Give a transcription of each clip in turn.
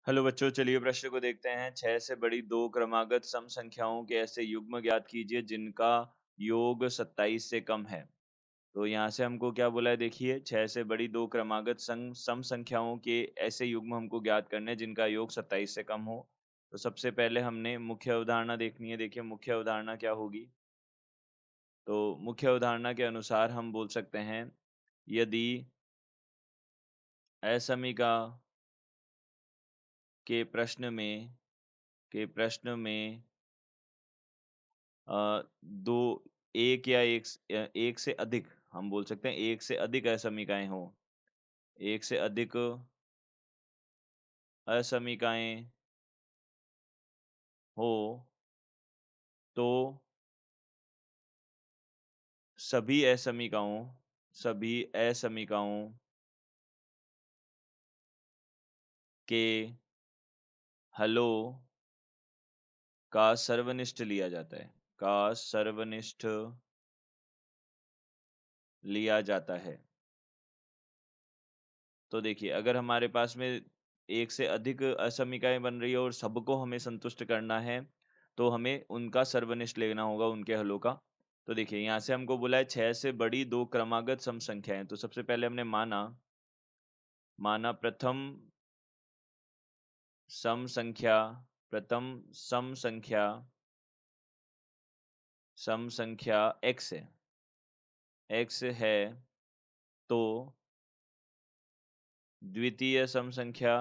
Hello बच्चों, चलिए प्रश्न को देखते हैं। 6 से बड़ी दो क्रमागत सम संख्याओं के ऐसे युग्म ज्ञात कीजिए जिनका योग 27 से कम है। तो यहाँ से हमको क्या बोला है, देखिए 6 से बड़ी दो क्रमागत सम संख्याओं के ऐसे युग्म हमको ज्ञात करने हैं जिनका योग 27 से कम हो। तो सबसे पहले हमने मुख्य अवधारणा देखनी है। देखिए मुख्य अवधारणा क्या होगी। तो मुख्य अवधारणा के अनुसार हम बोल सकते हैं, यदि असमीका के प्रश्न में के प्रश्न में दो एक या एक से अधिक, हम बोल सकते हैं एक से अधिक असमीकाएँ हों, एक से अधिक असमीकाएँ हो, तो सभी असमीकाओं के हलों का सर्वनिष्ठ लिया जाता है, का सर्वनिष्ठ लिया जाता है। तो देखिए अगर हमारे पास में एक से अधिक असमीकाएँ बन रही है और सबको हमें संतुष्ट करना है, तो हमें उनका सर्वनिष्ठ लेना होगा, उनके हलों का। तो देखिए यहाँ से हमको बोला है 6 से बड़ी 2 क्रमागत सम संख्याएँ। तो सबसे पहले हमने माना माना सम संख्या प्रथम सम संख्या x है, तो द्वितीय सम संख्या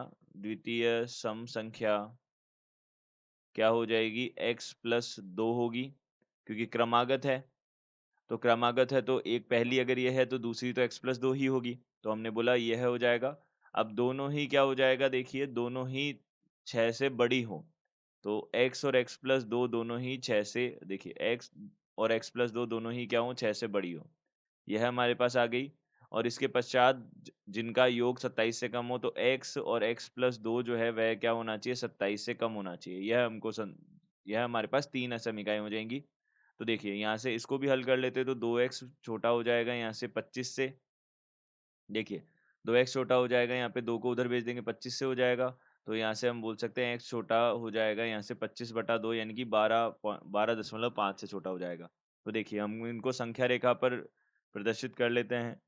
क्या हो जाएगी, x प्लस 2 होगी, क्योंकि क्रमागत है। तो क्रमागत है तो एक पहली अगर ये है तो दूसरी तो x प्लस 2 ही होगी। तो हमने बोला यह हो जाएगा। अब दोनों ही क्या हो जाएगा, देखिए दोनों ही 6 से बड़ी हो। तो x और x प्लस 2 दोनों ही 6 से, देखिए x और x प्लस 2 दोनों ही क्या हो, 6 से बड़ी हो। यह हमारे पास आ गई। और इसके पश्चात जिनका योग 27 से कम हो, तो x और x प्लस 2 जो है वह क्या होना चाहिए, 27 से कम होना चाहिए। यह हमारे पास 3 असमीकाएँ हो जाएँगी। तो देखिए यहाँ से इसको भी हल कर लेते हैं, तो 2x छोटा हो जाएगा यहाँ से 25 से। देखिए 2x छोटा हो जाएगा, यहाँ पे 2 को उधर भेज देंगे, 25 से हो जाएगा। तो यहाँ से हम बोल सकते हैं x छोटा हो जाएगा यहाँ से 25/2, यानी कि 12.5 से छोटा हो जाएगा। तो देखिए हम इनको संख्या रेखा पर प्रदर्शित कर लेते हैं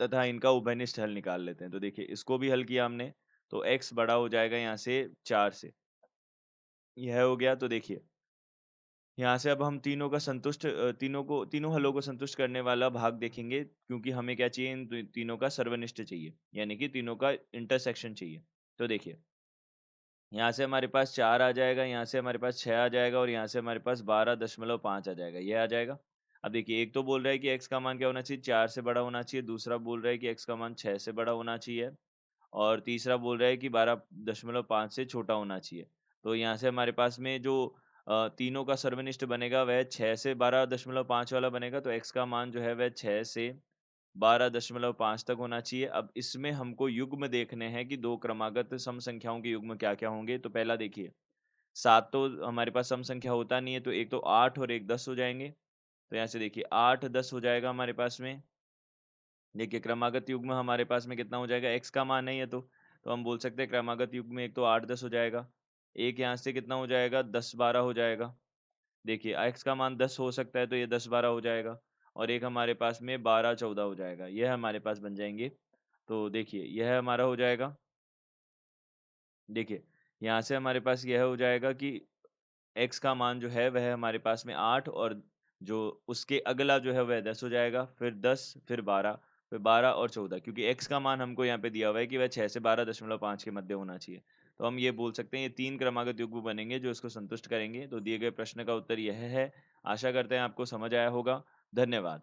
तथा इनका उभयनिष्ठ हल निकाल लेते हैं। तो देखिए इसको भी हल किया हमने, तो x बड़ा हो जाएगा यहाँ से 4 से। यह हो गया। तो देखिए यहाँ से अब हम तीनों हलों को संतुष्ट करने वाला भाग देखेंगे, क्योंकि हमें क्या चाहिए, इन तीनों का सर्वनिष्ठ चाहिए, यानी कि तीनों का इंटरसेक्शन चाहिए। तो देखिए यहाँ से हमारे पास 4 आ जाएगा, यहाँ से हमारे पास 6 आ जाएगा और यहाँ से हमारे पास 12.5 आ जाएगा, यह आ जाएगा। अब देखिए एक तो बोल रहा है कि x का मान क्या होना चाहिए, 4 से बड़ा होना चाहिए, दूसरा बोल रहा है कि x का मान 6 से बड़ा होना चाहिए और तीसरा बोल रहा है कि 12.5 से छोटा होना चाहिए। तो यहाँ से हमारे पास में जो तीनों का सर्वनिष्ठ बनेगा वह 6 से 12.5 वाला बनेगा, तो x का मान जो है वह 6 से 12.5 तक होना चाहिए। अब इसमें हमको युग्म देखने हैं कि 2 क्रमागत सम संख्याओं के युग्म क्या-क्या होंगे। तो पहला देखिए 7 तो हमारे पास सम संख्या होता नहीं है, तो एक तो 8 और एक 10 हो जाएँगे। तो यहाँ से देखिए 8, 10 हो जाएगा हमारे पास में। देखिए क्रमागत युग्म हमारे पास में कितना हो जाएगा, x का मान नहीं है तो हम बोल सकते हैं क्रमागत युग्म में एक तो 8, 10 हो जाएगा। एक यहाँ से कितना हो जाएगा, 10, 12 हो जाएगा। देखिए x का मान 10 हो सकता है तो ये 10, 12 हो जाएगा और एक हमारे पास में 12, 14 हो जाएगा। यह हमारे पास बन जाएँगे। तो देखिए यह हमारा हो जाएगा। देखिए यहाँ से हमारे पास यह हो जाएगा कि x का मान जो है वह हमारे पास में 8 और जो उसके अगला जो है वह 10 हो जाएगा, फिर 10, फिर 12 और 14, क्योंकि x का मान हमको यहाँ पे दिया हुआ है कि वह 6 से 12.5 के मध्य होना चाहिए। तो हम ये बोल सकते हैं ये 3 क्रमागत युग्म बनेंगे जो इसको संतुष्ट करेंगे। तो दिए गए प्रश्न का उत्तर यह है। आशा करते हैं आपको समझ आया होगा। धन्यवाद।